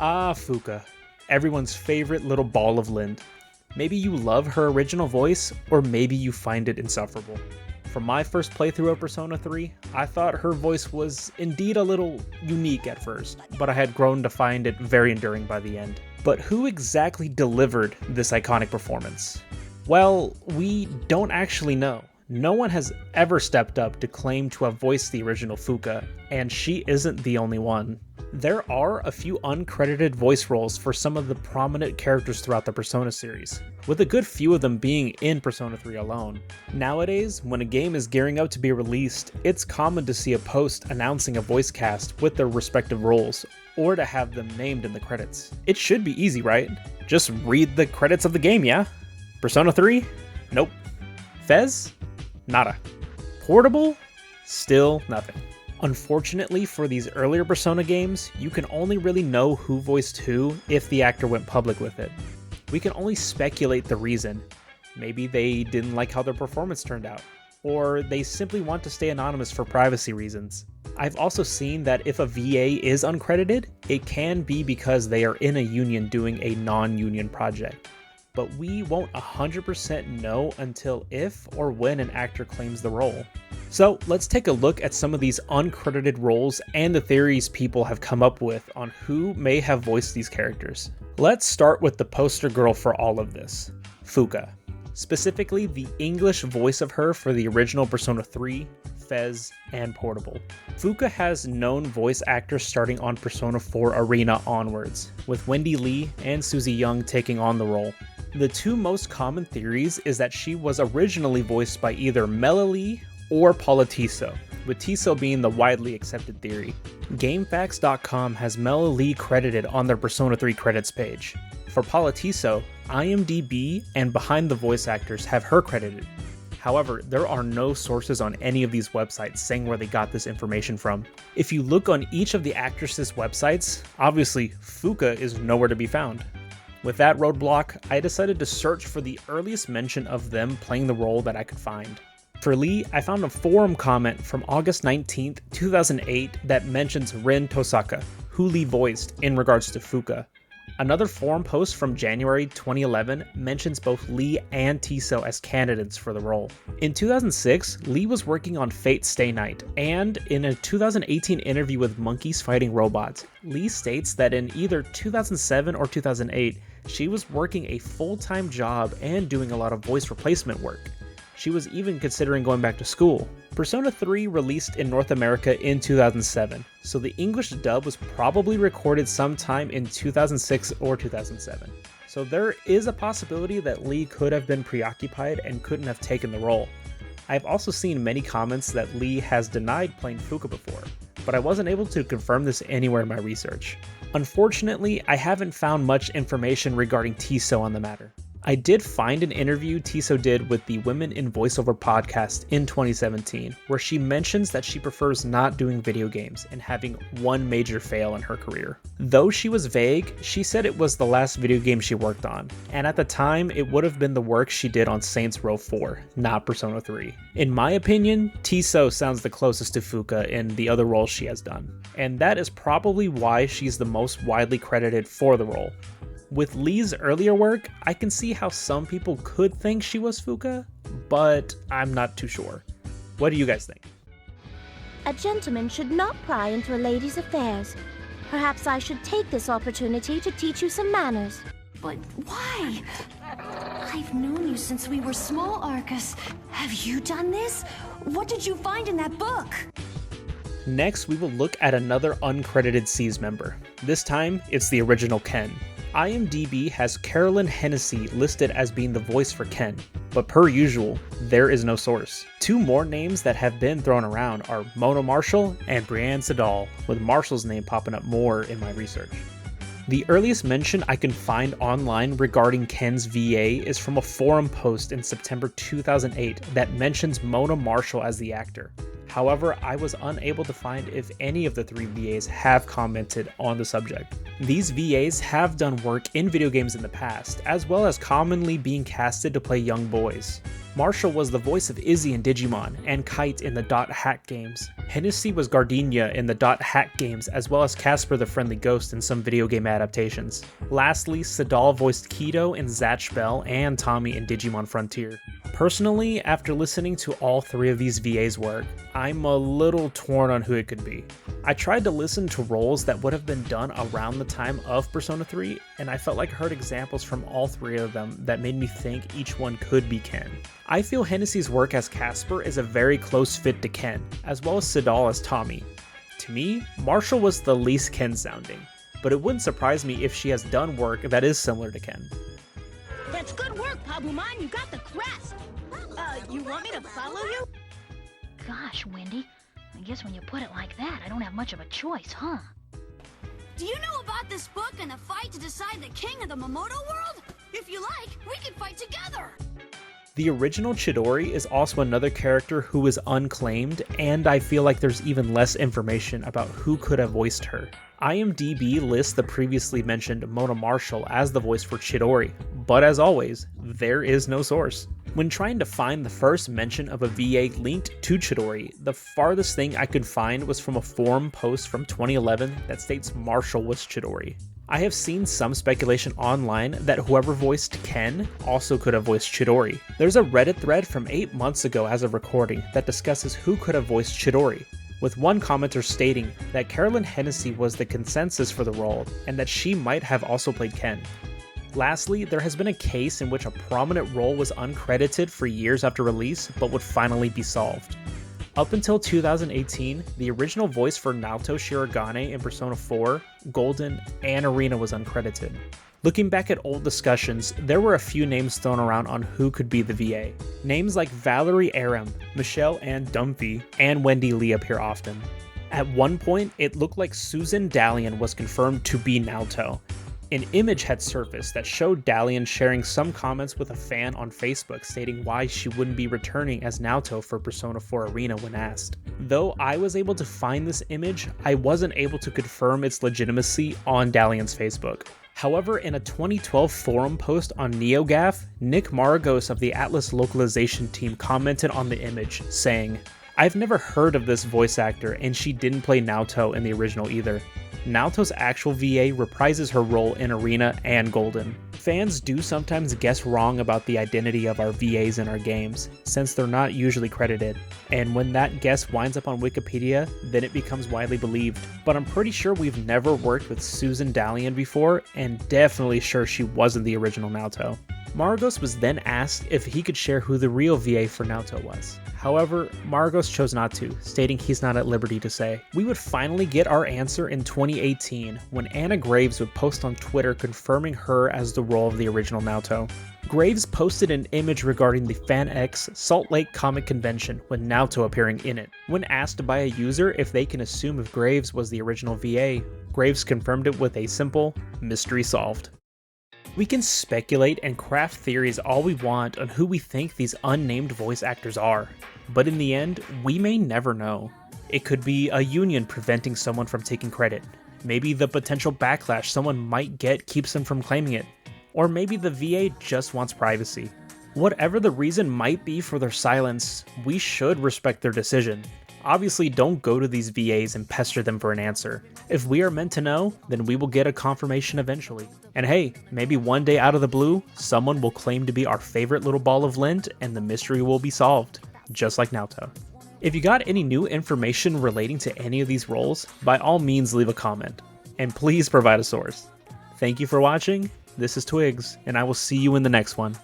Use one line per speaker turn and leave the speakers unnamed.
Ah, Fuuka, everyone's favorite little ball of lint. Maybe you love her original voice, or maybe you find it insufferable. For my first playthrough of Persona 3, I thought her voice was indeed a little unique at first, but I had grown to find it very enduring by the end. But who exactly delivered this iconic performance? Well, we don't actually know. No one has ever stepped up to claim to have voiced the original Fuuka, and she isn't the only one. There are a few uncredited voice roles for some of the prominent characters throughout the Persona series, with a good few of them being in Persona 3 alone. Nowadays, when a game is gearing up to be released, it's common to see a post announcing a voice cast with their respective roles, or to have them named in the credits. It should be easy, right? Just read the credits of the game, yeah? Persona 3? Nope. Fez? Nada. Portable? Still nothing. Unfortunately, for these earlier Persona games, you can only really know who voiced who if the actor went public with it. We can only speculate the reason. Maybe they didn't like how their performance turned out, or they simply want to stay anonymous for privacy reasons. I've also seen that if a VA is uncredited, it can be because they are in a union doing a non-union project. But we won't 100% know until if or when an actor claims the role. So let's take a look at some of these uncredited roles and the theories people have come up with on who may have voiced these characters. Let's start with the poster girl for all of this, Fuuka. Specifically the English voice of her for the original Persona 3, Fez, and Portable. Fuuka has known voice actors starting on Persona 4 Arena onwards, with Wendy Lee and Susie Young taking on the role. The two most common theories is that she was originally voiced by either Mela Lee or Paula Tiso, with Tiso being the widely accepted theory. GameFAQs.com has Mela Lee credited on their Persona 3 credits page. For Paula Tiso, IMDb and Behind the Voice Actors have her credited. However, there are no sources on any of these websites saying where they got this information from. If you look on each of the actresses' websites, obviously Fuuka is nowhere to be found. With that roadblock, I decided to search for the earliest mention of them playing the role that I could find. For Lee, I found a forum comment from August 19th, 2008 that mentions Rin Tosaka, who Lee voiced in regards to Fuuka. Another forum post from January 2011 mentions both Lee and Tiso as candidates for the role. In 2006, Lee was working on Fate Stay Night, and in a 2018 interview with Monkeys Fighting Robots, Lee states that in either 2007 or 2008, she was working a full-time job and doing a lot of voice replacement work. She was even considering going back to school. Persona 3 released in North America in 2007, so the English dub was probably recorded sometime in 2006 or 2007. So there is a possibility that Lee could have been preoccupied and couldn't have taken the role. I've also seen many comments that Lee has denied playing Fuuka before, but I wasn't able to confirm this anywhere in my research. Unfortunately, I haven't found much information regarding Tiso on the matter. I did find an interview Tiso did with the Women in Voiceover podcast in 2017, where she mentions that she prefers not doing video games and having one major fail in her career. Though she was vague, she said it was the last video game she worked on, and at the time it would have been the work she did on Saints Row 4, not Persona 3. In my opinion, Tiso sounds the closest to Fuuka in the other roles she has done, and that is probably why she's the most widely credited for the role. With Lee's earlier work, I can see how some people could think she was Fuuka, but I'm not too sure. What do you guys think?
A gentleman should not pry into a lady's affairs. Perhaps I should take this opportunity to teach you some manners.
But why? I've known you since we were small, Arcus. Have you done this? What did you find in that book?
Next, we will look at another uncredited SEES member. This time, it's the original Ken. IMDb has Carolyn Hennessy listed as being the voice for Ken, but per usual, there is no source. Two more names that have been thrown around are Mona Marshall and Brianne Sedal, with Marshall's name popping up more in my research. The earliest mention I can find online regarding Ken's VA is from a forum post in September 2008 that mentions Mona Marshall as the actor. However, I was unable to find if any of the 3 VAs have commented on the subject. These VAs have done work in video games in the past, as well as commonly being casted to play young boys. Marshall was the voice of Izzy in Digimon, and Kite in the Dot Hack games. Hennessy was Gardenia in the Dot Hack games, as well as Casper the Friendly Ghost in some video game adaptations. Lastly, Sadal voiced Kido in Zatch Bell and Tommy in Digimon Frontier. Personally, after listening to all 3 of these VAs' work, I'm a little torn on who it could be. I tried to listen to roles that would have been done around the time of Persona 3, and I felt like I heard examples from all 3 of them that made me think each one could be Ken. I feel Hennessy's work as Casper is a very close fit to Ken, as well as Sadal as Tommy. To me, Marshall was the least Ken sounding, but it wouldn't surprise me if she has done work that is similar to Ken.
That's good work, Pabumon. You got the crest. You want me to follow you?
Gosh, Wendy. I guess when you put it like that, I don't have much of a choice, huh?
Do you know about this book and the fight to decide the king of the Momoto world? If you like, we can fight together!
The original Chidori is also another character who is unclaimed, and I feel like there's even less information about who could have voiced her. IMDb lists the previously mentioned Mona Marshall as the voice for Chidori, but as always, there is no source. When trying to find the first mention of a VA linked to Chidori, the farthest thing I could find was from a forum post from 2011 that states Marshall was Chidori. I have seen some speculation online that whoever voiced Ken also could have voiced Chidori. There's a Reddit thread from 8 months ago as of recording that discusses who could have voiced Chidori, with one commenter stating that Carolyn Hennessy was the consensus for the role and that she might have also played Ken. Lastly, there has been a case in which a prominent role was uncredited for years after release but would finally be solved. Up until 2018, the original voice for Naoto Shirogane in Persona 4, Golden, and Arena was uncredited. Looking back at old discussions, there were a few names thrown around on who could be the VA. Names like Valerie Aram, Michelle Ann Dunphy, and Wendy Lee appear often. At one point, it looked like Susan Dalian was confirmed to be Naoto. An image had surfaced that showed Dalian sharing some comments with a fan on Facebook stating why she wouldn't be returning as Naoto for Persona 4 Arena when asked. Though I was able to find this image, I wasn't able to confirm its legitimacy on Dalian's Facebook. However, in a 2012 forum post on NeoGAF, Nick Maragos of the Atlas localization team commented on the image, saying, "I've never heard of this voice actor and she didn't play Naoto in the original either. Naoto's actual VA reprises her role in Arena and Golden. Fans do sometimes guess wrong about the identity of our VAs in our games, since they're not usually credited, and when that guess winds up on Wikipedia, then it becomes widely believed. But I'm pretty sure we've never worked with Susan Dalian before, and definitely sure she wasn't the original Naoto." Maragos was then asked if he could share who the real VA for Naoto was. However, Maragos chose not to, stating he's not at liberty to say. We would finally get our answer in 2018 when Anna Graves would post on Twitter confirming her as the role of the original Naoto. Graves posted an image regarding the FanX Salt Lake Comic Convention with Naoto appearing in it. When asked by a user if they can assume if Graves was the original VA, Graves confirmed it with a simple, "Mystery solved." We can speculate and craft theories all we want on who we think these unnamed voice actors are, but in the end, we may never know. It could be a union preventing someone from taking credit. Maybe the potential backlash someone might get keeps them from claiming it. Or maybe the VA just wants privacy. Whatever the reason might be for their silence, we should respect their decision. Obviously, don't go to these VAs and pester them for an answer. If we are meant to know, then we will get a confirmation eventually. And hey, maybe one day out of the blue, someone will claim to be our favorite little ball of lint and the mystery will be solved, just like Naoto. If you got any new information relating to any of these roles, by all means leave a comment. And please provide a source. Thank you for watching, this is Twigs, and I will see you in the next one.